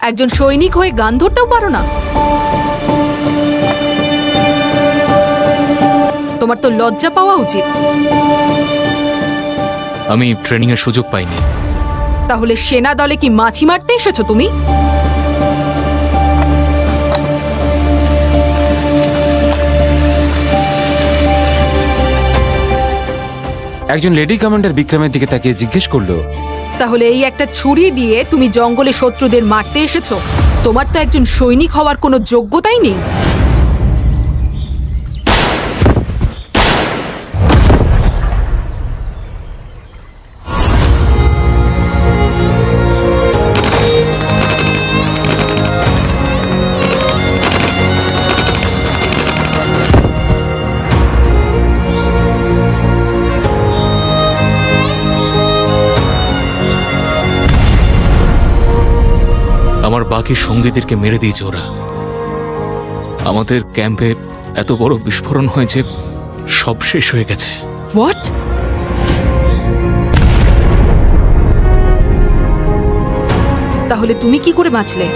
একজন সৈনিক হয়ে গান ধরতেও পারো না? তোমার তো লজ্জা পাওয়া উচিত। আমি ট্রেনিং এর সুযোগ পাইনি। তাহলে সেনা দলে কি মাছি মারতে এসেছো তুমি? একজন লেডি কমান্ডার বিক্রমের দিকে তাকিয়ে জিজ্ঞেস করলো, তাহলে এই একটা ছুরি দিয়ে তুমি জঙ্গলে শত্রুদের মারতে এসেছো? তোমার তো একজন সৈনিক হওয়ার কোনো যোগ্যতাই নেই। আমার বাকি সঙ্গীদেরকে মেরে দিয়েছে ওরা। আমাদের ক্যাম্পে এত বড় বিস্ফোরণ হয়েছে, সব শেষ হয়ে গেছে। হোয়াট? তাহলে তুমি কি করে বাঁচলে?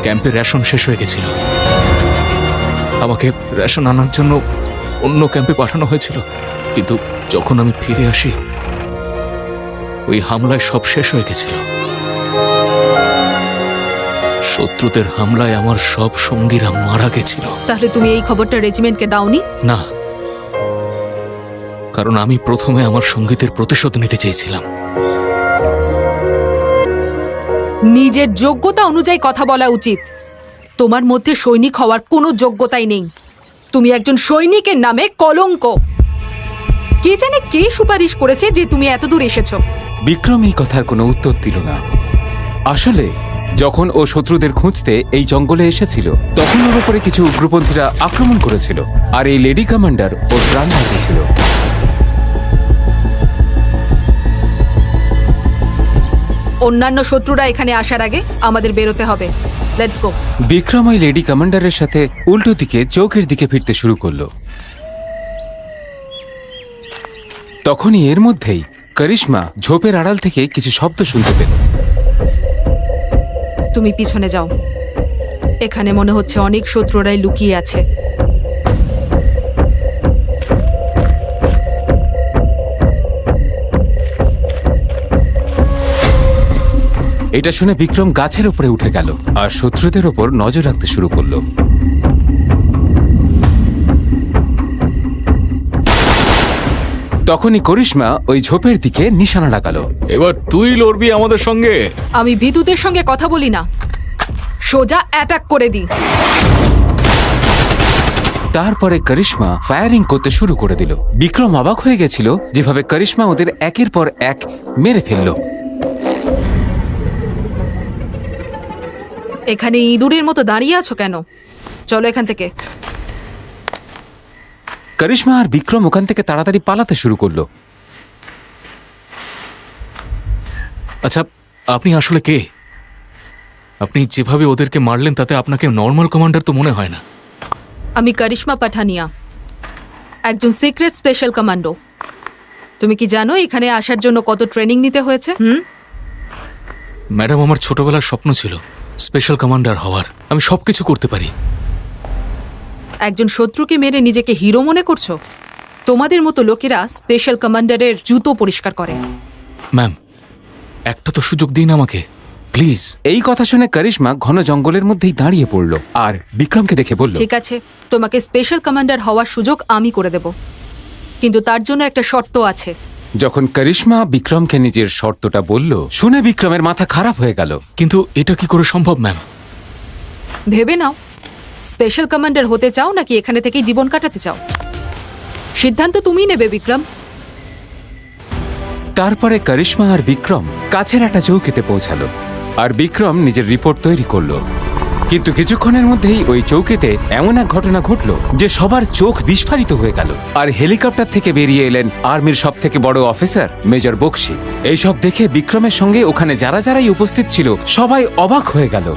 ক্যাম্পে রেশন শেষ হয়ে গেছিল। আমাকে রেশন আনার জন্য অন্য ক্যাম্পে পাঠানো হয়েছিল, কিন্তু যখন আমি ফিরে আসি ওই হামলায় সব শেষ হয়ে গেছিল। শত্রুদের হামলায় আমার সব সঙ্গীরা মারা গেছিল। তাহলে তুমি এই খবরটা রেজিমেন্টকে দাওনি? না, কারণ আমি প্রথমে আমার সঙ্গীদের প্রতিশোধ নিতে চেয়েছিলাম। নিজের যোগ্যতা অনুযায়ী কথা বলা উচিত। তোমার মধ্যে সৈনিক হওয়ার কোনো যোগ্যতাই নেই। তুমি একজন সৈনিকের নামে কলঙ্ক। কে জানে কে সুপারিশ করেছে যে তুমি এত দূর এসেছো? বিক্রম এই কথার কোনো উত্তর দিল না। আসলে যখন ও শত্রুদের খুঁজতে এই জঙ্গলে এসেছিল, তখন ওর উপরে কিছু উগ্রপন্থীরা আক্রমণ করেছিল, আর এই লেডি কমান্ডার ওর প্রাণ বাঁচিয়েছিল। অন্যান্য শত্রুরা এখানে আসার আগে আমাদের বেরোতে হবে। Let's go. বিক্রম ওই লেডি কমান্ডারের সাথে উল্টো দিকে চৌকের দিকে ফিরতে শুরু করলো। তখনই এর মধ্যেই করিশ্মা ঝোপের আড়াল থেকে কিছু শব্দ শুনতে পেল। তুমি পিছনে যাও। এখানে মনে হচ্ছে অনেক শত্রুরাই লুকিয়ে আছে। এটা শুনে বিক্রম গাছের উপরে উঠে গেল আর শত্রুদের ওপর নজর রাখতে শুরু করলো। তখনই করিশ্মা ওই ঝোপের দিকে নিশানা লাগালো। এবার তুই লড়বি আমাদের সঙ্গে। আমি বিদ্যুতের সঙ্গে কথা বলি না, সোজা অ্যাটাক করে দিই। তারপরে করিশ্মা ফায়ারিং করতে শুরু করে দিল। বিক্রম অবাক হয়ে গেছিল যেভাবে করিশ্মা ওদের একের পর এক মেরে ফেলল। এখানে ইঁদুরের মতো দাঁড়িয়ে আছো কেন? চলো এখান থেকে। করিশ্মা আর বিক্রম ওখান থেকে তাড়াতাড়ি পালাতে শুরু করলো। আচ্ছা, আপনি আসলে কে? আপনি যেভাবে ওদেরকে মারলেন তাতে আপনাকে নর্মাল কমান্ডার তো মনে হয় না। আমি করিশ্মা পাঠানিয়া, একজন সিক্রেট স্পেশাল কমান্ডো। তুমি কি জানো এখানে আসার জন্য কত ট্রেনিং নিতে হয়েছে? ম্যাডাম, আমার ছোটবেলার স্বপ্ন ছিল স্পেশাল কমান্ডার হওয়ার। আমি সবকিছু করতে পারি। একজন শত্রুকে মেরে নিজেকে হিরো মনে করছো? তোমাদের মতো লোকেরা স্পেশাল কমান্ডারের জুতো পরিষ্কার করে। ম্যাম, একটা তো সুযোগ দিন আমাকে, প্লিজ। এই কথা শুনে করিশ্মা ঘন জঙ্গলের মধ্যেই দাঁড়িয়ে পড়ল আর বিক্রমকে দেখে বলল, ঠিক আছে, তোমাকে স্পেশাল কমান্ডার হওয়ার সুযোগ আমি করে দেব, কিন্তু তার জন্য একটা শর্ত আছে। যখন করিশ্মা বিক্রমকে নিজের শর্তটা বলল, শুনে বিক্রমের মাথা খারাপ হয়ে গেল। কিন্তু এটা কি করে সম্ভব ম্যাম? ভেবে নাও, স্পেশাল কমান্ডার হতে চাও নাকি এখানে থেকেই জীবন কাটাতে চাও? সিদ্ধান্ত তুমিই নেবে বিক্রম। তারপরে করিশ্মা আর বিক্রম কাছের একটা চৌকিতে পৌঁছালো আর বিক্রম নিজের রিপোর্ট তৈরি করলো। কিন্তু কিছুক্ষণের মধ্যেই ওই চৌকিতে এমন এক ঘটনা ঘটল যে সবার চোখ বিস্ফারিত হয়ে গেল। আর হেলিকপ্টার থেকে বেরিয়ে এলেন আর্মির সব থেকে বড় অফিসার মেজর বক্সি। এইসব দেখে বিক্রমের সঙ্গে ওখানে যারাই উপস্থিত ছিল সবাই অবাক হয়ে গেল।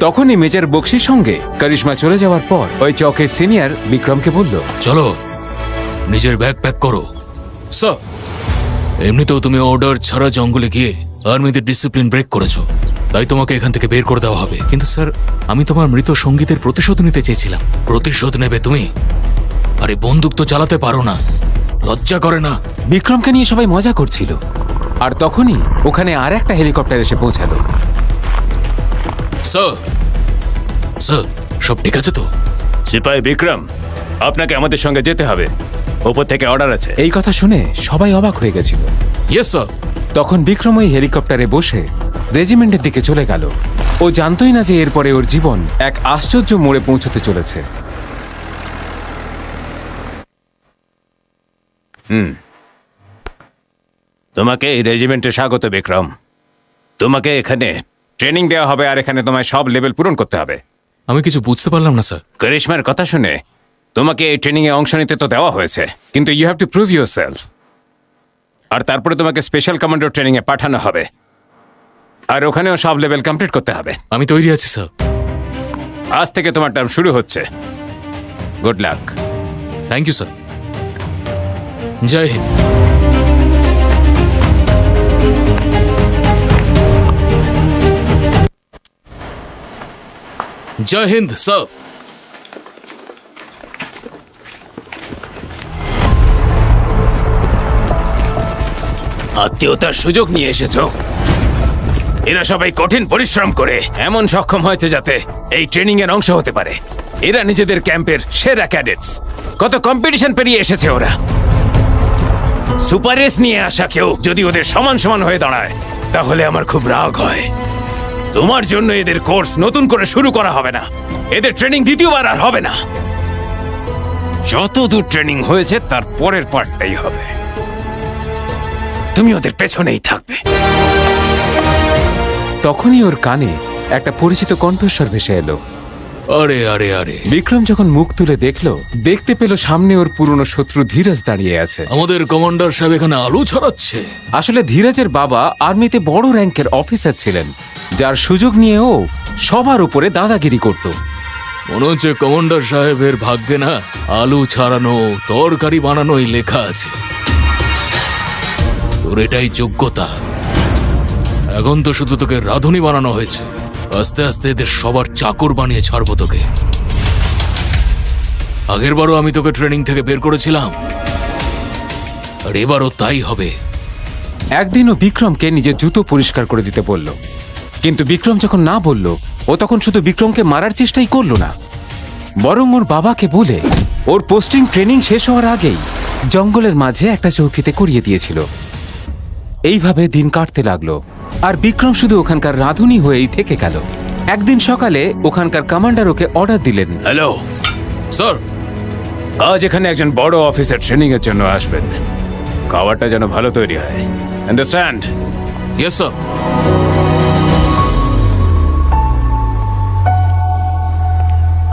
তখনই মেজর বক্সির সঙ্গে করিশ্মা চলে যাওয়ার পর ওই চৌকের সিনিয়র বিক্রমকে বলল, চলো নিজের ব্যাগ প্যাক করো। স্যার, এমনিতেও তুমি অর্ডার ছাড়া জঙ্গলে গিয়ে আর্মিদের ডিসিপ্লিন ব্রেক করেছো, তাই তোমাকে এখান থেকে বের করে দেওয়া হবে। কিন্তু স্যার, আমি তোমার মৃত সঙ্গীতের প্রতিশোধ নিতে চেয়েছিলাম। প্রতিশোধ নেবে তুমি? আরে বন্দুক তো চালাতে পারো না, লজ্জা করে না? বিক্রমকে নিয়ে সবাই মজা করছিল, আর তখনই ওখানে আর একটা হেলিকপ্টার এসে পৌঁছালো। স্যার, স্যার, সব ঠিক আছে তো? সিপাহি বিক্রম, আপনাকে আমাদের সঙ্গে যেতে হবে, ওপর থেকে অর্ডার আছে। এই কথা শুনে সবাই অবাক হয়ে গেছিল। Yes sir. তখন বিক্রম ওই হেলিকপ্টারে বসে রেজিমেন্টের দিকে চলে গেল। ও জানতই না যে এরপরে ওর জীবন এক আশ্চর্য মোড়ে পৌঁছতে চলেছে। তোমাকে এই রেজিমেন্টে স্বাগত বিক্রম। তোমাকে এখানে ট্রেনিং দেওয়া হবে, আর এখানে তোমায় সব লেভেল পূরণ করতে হবে। আমি কিছু বুঝতে পারলাম না স্যার। করিশ্মার কথা শুনে তোমাকে এই ট্রেনিং এ অংশ নিতে তো দেওয়া হয়েছে, কিন্তু you have to prove yourself. আর তারপরে তোমাকে স্পেশাল কমান্ডো ট্রেনিং এ পাঠানো হবে, আর ওখানেও সব লেভেল কমপ্লিট করতে হবে। আমি তৈরি আছি স্যার। আজ থেকে তোমার টার্ম শুরু হচ্ছে। Good luck. Thank you sir. Jai Hind. Jai Hind sir. আত্মীয়তার সুযোগ নিয়ে এসেছো। এরা সবাই কঠিন পরিশ্রম করে এমন সক্ষম হয়েছে যাতে এই ট্রেনিং এর অংশ হতে পারে। এরা নিজেদের ক্যাম্পের সেরা ক্যাডেটস। কত কম্পিটিশন পেরিয়ে এসেছে ওরা। সুপার রেস নিয়ে আসা কেউ যদি ওদের সমান সমান হয়ে দাঁড়ায়, তাহলে আমার খুব রাগ হয়। তোমার জন্য এদের কোর্স নতুন করে শুরু করা হবে না। এদের ট্রেনিং দ্বিতীয়বার আর হবে না। যত দূর ট্রেনিং হয়েছে তার পরের পার্টটাই হবে। তুমি ওদের পেছনেই থাকবে। তখনই ওর কানে একটা পরিচিত কণ্ঠস্বর ভেসে এলো। আরে আরে আরে, বিক্রম যখন মুখ তুলে দেখতে পেল সামনে ওর পুরনো শত্রু ধীরাজ দাঁড়িয়ে আছে। আমাদের কমান্ডার সাহেব এখানে আলু ছড়াচ্ছে। আসলে ধীরাজের বাবা আর্মিতে বড় র্যাঙ্কের অফিসার ছিলেন, যার সুযোগ নিয়ে ও সবার উপরে দাদাগিরি করত। মনে হচ্ছে কমান্ডার সাহেবের ভাগ্যে না আলু ছাড়ানো তরকারি বানানোই লেখা আছে। তোর এটাই যোগ্যতা। এখন তো শুধু তোকে রাঁধুনি বানানো হয়েছে, আস্তে আস্তে এদের সবার চাকর বানিয়ে ছাড়বো তোকে। আগের বারও আমি তোকে ট্রেনিং থেকে বের করেছিলাম, আর এবারও তাই হবে। একদিনও বিক্রমকে নিজের জুতো পরিষ্কার করে দিতে বলল, কিন্তু বিক্রম যখন না বলল, ও তখন শুধু বিক্রমকে মারার চেষ্টাই করলো না, বরং ওর বাবাকে বলে ওর পোস্টিং ট্রেনিং শেষ হওয়ার আগেই জঙ্গলের মাঝে একটা চৌকিতে করিয়ে দিয়েছিল। এইভাবে দিন কাটতে লাগলো, আর বিক্রম শুধু ওখানকার রাঁধুনি হয়েই থেকে গেল। একদিন সকালে ওখানকার কমান্ডার ওকে অর্ডার দিলেন। হ্যালো স্যার, আজ এখানে একজন বড় অফিসার ট্রেনিং এর জন্য আসবেন। খাবারটা যেন ভালো তৈরি হয়, আন্ডারস্ট্যান্ড? Yes sir.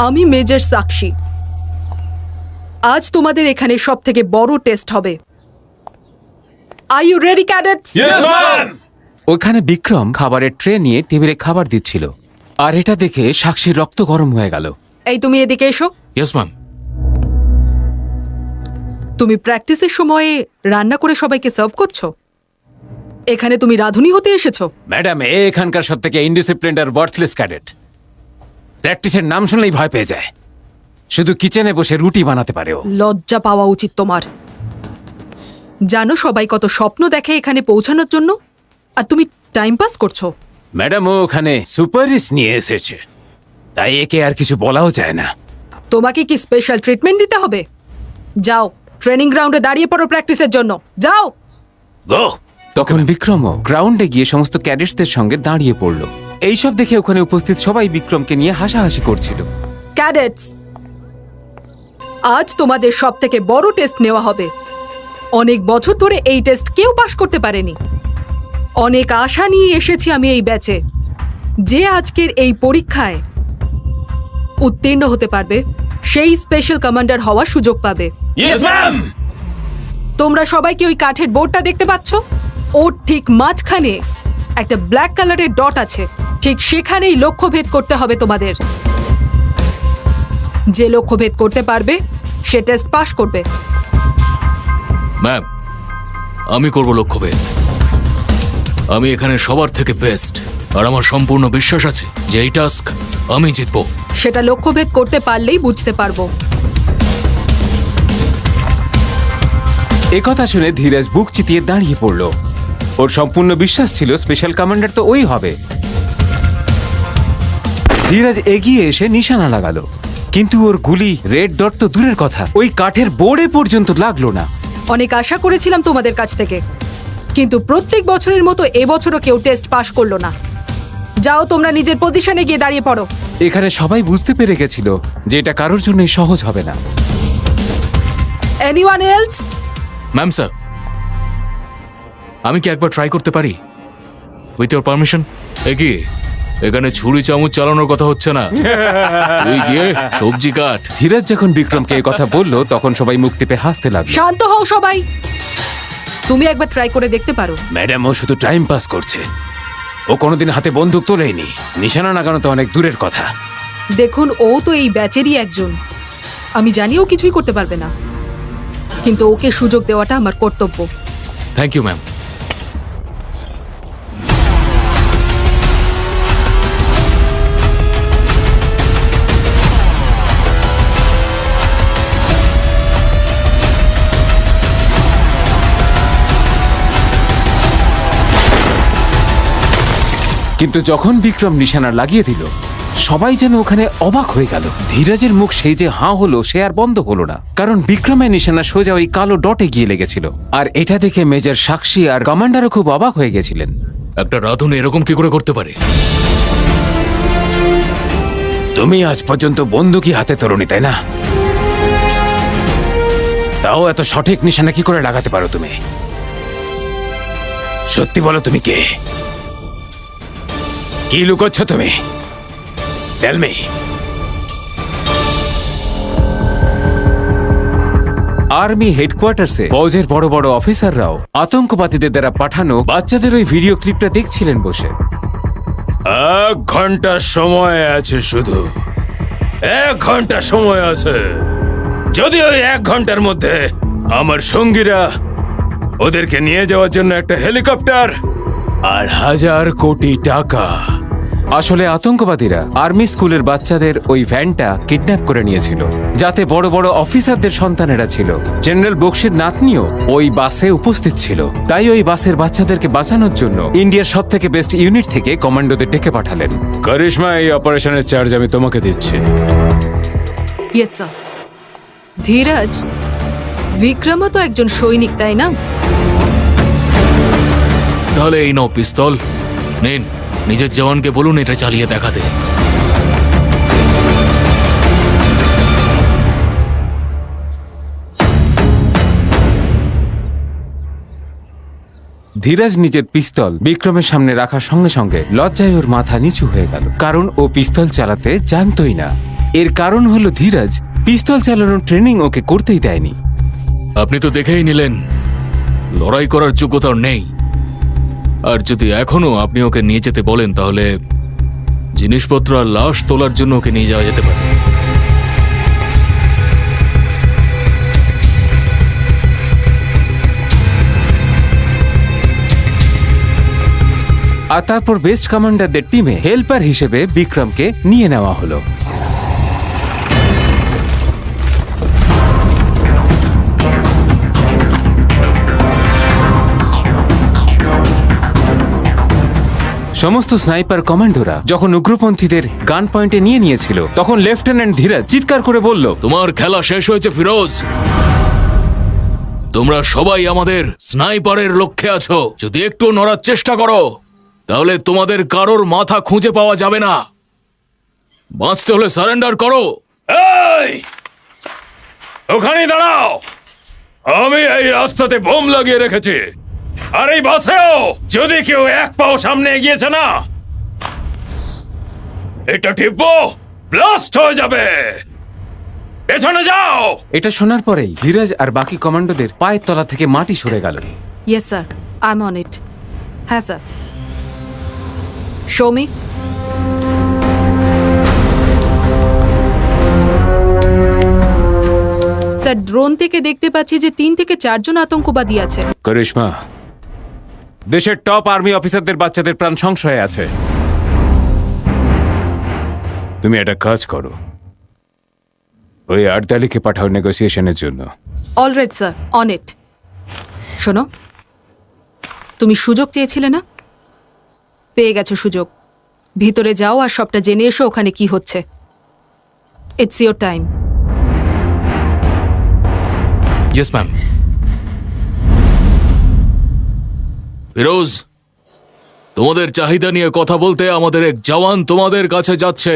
আমি মেজর সাক্ষী। আজ তোমাদের এখানে সব থেকে বড় টেস্ট হবে। Are you ready cadets? ওখানে বিক্রম খাবারের ট্রে নিয়ে টেবিলে খাবার দিচ্ছিল, আর এটা দেখে সাক্ষীর রক্ত গরম হয়ে গেল। এই তুমি এদিকে এসো। Yes ma'am. তুমি প্র্যাকটিসের সময়ে রান্না করে সবাইকে সার্ভ করছো? এখানে তুমি রাঁধুনি হতে এসেছো? ম্যাডাম, এখানকার সব থেকে ইনডিসিপ্লিনড আর ওয়ার্থলেস ক্যাডেট। প্র্যাকটিসের নাম শুনলেই ভয় পেয়ে যায়। শুধু কিচেনে বসে রুটি বানাতে পারে ও। লজ্জা পাওয়া উচিত তোমার। জানো সবাই কত স্বপ্ন দেখে এখানে পৌঁছানোর জন্য, আর তুমি টাইম পাস করছো। ম্যাডাম, ও ওখানে সুপার রিস নিয়ে এসেছে, তাই একে আর কিছু বলাও যায় না। তোমাকে কি স্পেশাল ট্রিটমেন্ট দিতে হবে? যাও ট্রেনিং গ্রাউন্ডে দাঁড়িয়ে পড়ো প্র্যাকটিসের জন্য, যাও। গো। তখন বিক্রমও গ্রাউন্ডে গিয়ে সমস্ত ক্যাডেটসদের সঙ্গে দাঁড়িয়ে পড়ল। এইসব দেখে ওখানে উপস্থিত সবাই বিক্রমকে নিয়ে হাসাহাসি করছিল। ক্যাডেটস, আজ তোমাদের সব থেকে বড় টেস্ট নেওয়া হবে। অনেক বছর ধরে এই টেস্ট কেউ পাশ করতে পারেনি। অনেক আশা নিয়ে এসেছি আমি এই ব্যাচে। যে আজকের এই পরীক্ষায় উত্তীর্ণ হতে পারবে সেই স্পেশাল কমান্ডার হওয়ার সুযোগ পাবে। Yes ma'am. তোমরা সবাই কি ওই কাঠের বোর্ডটা দেখতে পাচ্ছ? ওর ঠিক মাঝখানে একটা ব্ল্যাক কালারের ডট আছে। ঠিক সেখানেই লক্ষ্যভেদ করতে হবে তোমাদের। যে লক্ষ্যভেদ করতে পারবে সে টেস্ট পাশ করবে। ম্যাম, আমি করব লক্ষ্যভেদ। আমি এখানে সবার থেকে বেস্ট, আর আমার সম্পূর্ণ বিশ্বাস আছে যে এই টাস্ক আমি জিতবো। সেটা লক্ষ্যভেদ করতে পারলেই বুঝতে পারবো। একথা শুনে ধীরাজ বুক চিতিয়ে দাঁড়িয়ে পড়ল। ওর সম্পূর্ণ বিশ্বাস ছিল স্পেশাল কমান্ডার তো ওই হবে। ধীরাজ এগিয়ে এসে নিশানা লাগালো, কিন্তু ওর গুলি রেড ডট তো দূরের কথা, ওই কাঠের বোর্ডে পর্যন্ত লাগলো না। অনেক আশা করেছিলাম তোমাদের কাছ থেকে, কিন্তু প্রত্যেক বছরের মতো এবছরও কেউ টেস্ট পাশ করলো না। যাও তোমরা নিজের পজিশনে গিয়ে দাঁড়িয়ে পড়ো। এখানে সবাই বুঝতে পেরে গেছিল যে এটা কারোর জন্যই সহজ হবে না। Anyone else? ম্যাম স্যার, আমি কি একবার ট্রাই করতে পারি উইথ ইওর পারমিশন? এগিয়ে, এখানে ছুরি চামচ চালানোর কথা হচ্ছে না। তুই গিয়ে সবজি কাট। ধীরাজ যখন বিক্রমকে এই কথা বলল তখন সবাই মুখ টিপে হাসতে লাগলো। শান্ত হও সবাই, তুমি একবার ট্রাই করে দেখতে পারো। ম্যাডাম, ও শুধু টাইম পাস করছে। ও কোনোদিন হাতে বন্দুক তোলেনি। নিশানা লাগানো তো অনেক দূরের কথা। দেখুন, ও তো এই ব্যাচেরই একজন। আমি জানি ও কিছুই করতে পারবে না, কিন্তু ওকে সুযোগ দেওয়াটা আমার কর্তব্য। Thank you ma'am. কিন্তু যখন বিক্রম নিশানা লাগিয়ে দিল, সবাই যেন ওখানে অবাক হয়ে গেল। ধীরাজের মুখ সেই যে হাঁ হলো সে আর বন্ধ হলো না, কারণ বিক্রমের নিশানা সোজা ওই কালো ডটে গিয়ে লেগেছিল। আর এটা দেখে মেজর সাক্ষী আর কমান্ডারও খুব অবাক হয়ে গেছিলেন। একটা রাধুন এরকম কি করে করতে পারে? তুমি আজ পর্যন্ত বন্দুকই হাতে তোলনি, তাই না? তাও এত সঠিক নিশানা কি করে লাগাতে পারো তুমি? সত্যি বলো, তুমি কে? কি লুকোচ্ছ তুমি? Tell me. আর্মি হেডকোয়ার্টার্সে ফৌজের বড় বড় অফিসাররাও আতঙ্কবাদীদের দ্বারা পাঠানো বাচ্চাদের ওই ভিডিও ক্লিপটা দেখছিলেন বসে। 1 ঘন্টা সময় আছে, শুধু 1 ঘন্টা সময় আছে। যদি ওই 1 ঘন্টার মধ্যে আমার সঙ্গীরা ওদেরকে নিয়ে যাওয়ার জন্য একটা হেলিকপ্টার আর 1000 কোটি টাকা। আসলে আতঙ্কবাদীরা আর্মি স্কুলের বাচ্চাদের ওই ভ্যানটা কিডন্যাপ করে নিয়েছিল, যাতে বড় বড় অফিসারদের সন্তানেরা ছিল। জেনারেল বক্সির নাতনিও ওই বাসে উপস্থিত ছিল। তাই ওই বাসের বাচ্চাদেরকে বাঁচানোর জন্য ইন্ডিয়ার সব থেকে বেস্ট ইউনিট থেকে কমান্ডোদের ডেকে পাঠালেন। করিশ্মা, এই অপারেশনের চার্জ আমি তোমাকে দিচ্ছি। Yes sir. ধীরাজ, বিক্রমও তো একজন সৈনিক, তাই না? তাহলে এই নাও পিস্তল, নিন, নিজের জওয়ানকে বলুন এটা চালিয়ে দেখাতে। ধীরাজ নিজের পিস্তল বিক্রমের সামনে রাখার সঙ্গে সঙ্গে লজ্জায় ওর মাথা নিচু হয়ে গেল, কারণ ও পিস্তল চালাতে জানতই না। এর কারণ হলো ধীরাজ পিস্তল চালানোর ট্রেনিং ওকে করতেই দেয়নি। আপনি তো দেখেই নিলেন লড়াই করার যোগ্যতা ওর নেই। আর যদি এখনো আপনি ওকে নিয়ে যেতে বলেন, তাহলে জিনিসপত্র আর লাশ তোলার জন্য ওকে নিয়ে যাওয়া যেতে পারে। আর তারপর বেস্ট কমান্ডারদের টিমে হেল্পার হিসেবে বিক্রমকে নিয়ে নেওয়া হলো। সমস্ত স্নাইপার কমান্ডোরা যখন উগ্রপন্থীদের গান পয়েন্টে নিয়ে নিয়েছিল, তখন লেফটেন্যান্ট ধীরাজ চিৎকার করে বলল, তোমার খেলা শেষ হয়েছে ফিরোজ। তোমরা সবাই আমাদের স্নাইপারের লক্ষ্যে আছো। যদি একটু নড়ার চেষ্টা করো, তাহলে তোমাদের কারোর মাথা খুঁজে পাওয়া যাবে না। বাঁচতে হলে সারেন্ডার করো। এই, ওখানে দাঁড়াও। আমি এই রাস্তাতে বোম লাগিয়ে রেখেছি, আর এই বাসেও। যদি কেউ 1 পাও সামনে এগিয়েছে না, এটা টিপবো, ব্লাস্ট হয়ে যাবে। পেছনে যাও। এটা শোনার পরেই ধীরাজ আর বাকি কমান্ডোদের পায়ের তলা থেকে মাটি সরে গেল। Yes sir, I am on it. হ্যাঁ স্যার। সৌমি, স্যার, ড্রোন থেকে দেখতে পাচ্ছি যে 3 থেকে 4 জন আতঙ্কবাদী আছে। করিশ্মা, দেশের টপ আর্মি অফিসারদের বাচ্চাদের প্রাণ সংশয়ে আছে। তুমি একটা কাজ করো, ওই আর্দালিকে পাঠাও নেগোসিয়েশনের জন্য। Alright sir, on it. শোনো, তুমি সুযোগ চেয়েছিলে না? পেয়ে গেছো সুযোগ। ভিতরে যাও আর সবটা জেনে এসো ওখানে কি হচ্ছে। It's your time. Yes ma'am. Firoz, তোমাদের চাহিদা নিয়ে কথা বলতে আমাদের এক জওয়ান তোমাদের কাছে যাচ্ছে।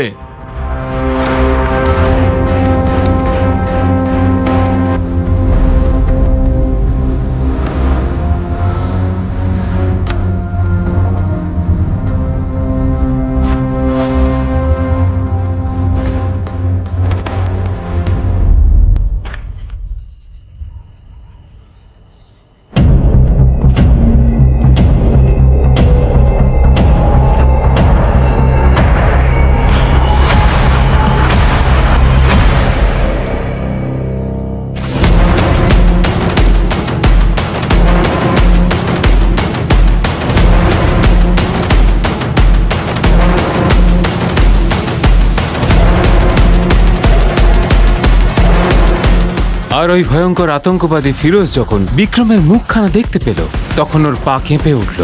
আর ওই ভয়ঙ্কর আতঙ্কবাদী ফিরোজ যখন বিক্রমের মুখখানা দেখতে পেল, তখন ওর পা কেঁপে উঠল।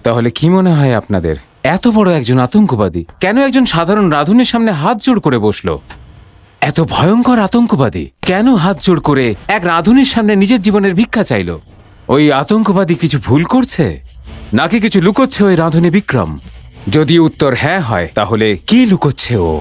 তাহলে কি মনে হয় আপনাদের, এত বড় একজন আতঙ্কবাদী কেন একজন সাধারণ রাঁধুনের সামনে হাত জোড় করে বসলো? এত ভয়ঙ্কর আতঙ্কবাদী কেন হাত জোড় করে এক রাঁধুনির সামনে নিজের জীবনের ভিক্ষা চাইল? ওই আতঙ্কবাদী কিছু ভুল করছে নাকি কিছু লুকোচ্ছে ওই রাঁধুনি বিক্রম? যদি উত্তর হ্যাঁ হয়, তাহলে কি লুকোচ্ছে ও?